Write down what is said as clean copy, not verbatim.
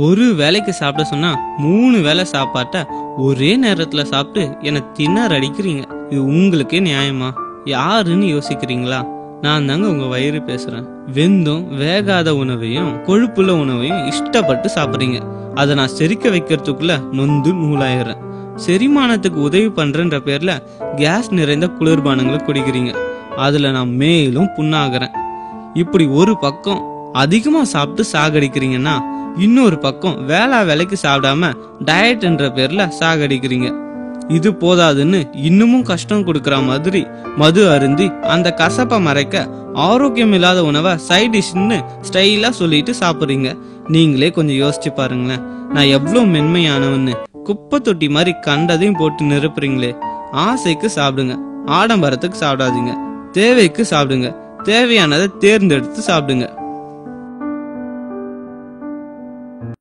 ஒரு வேளைக்கு சாப்பிட சொன்னா 3 வேளை சாப்பாட்ட ஒரே நேரத்துல சாப்பிட்டு என்ன திணற அடிக்கிறீங்க. இது உங்களுக்கே நியாயமா? யாருன்னு யோசிக்கிறீங்களா? நான் தாங்க உங்க வயிறு பேசுறேன். வெந்தும் வேகாத உணவையும் கொழுப்புள்ள உணவையும் இஷ்டப்பட்டு சாப்பிடுறீங்க. அதை நான் செரிக்க வைக்கிறதுக்குள்ள நொந்து நூலாயிடுறேன். செரிமானத்துக்கு உதவி பண்றேன்ற பேர்ல கேஸ் நிறைந்த குளிர்பானங்களை குடிக்கிறீங்க. அதுல நான் மேலும் புண்ணாகிறேன். இப்படி ஒரு பக்கம் அதிகமா சாப்பிட்டு சாகடிக்கிறீங்கன்னா, இன்னொரு பக்கம் வேலைக்கு சாப்பிடாம டயட் என்ற பேர்ல சாகடிக்கிறீங்க. இது போதாதுன்னு இன்னமும் கஷ்டம் கொடுக்கற மாதிரி மது அருந்தி அந்த கசப்பை மறைக்க ஆரோக்கியம் இல்லாத உணவை சைட் டிஷ்னு ஸ்டைலா சொல்லிட்டு சாப்பிடுறீங்க. நீங்களே கொஞ்சம் யோசிச்சு பாருங்களேன், நான் எவ்வளவு மென்மையானவன்னு. குப்பை தொட்டி மாதிரி கண்டதையும் போட்டு நிரப்புறீங்களே. ஆசைக்கு சாப்பிடுங்க, ஆடம்பரத்துக்கு சாப்பிடாதீங்க. தேவைக்கு சாப்பிடுங்க, தேவையானதை தேர்ந்தெடுத்து சாப்பிடுங்க.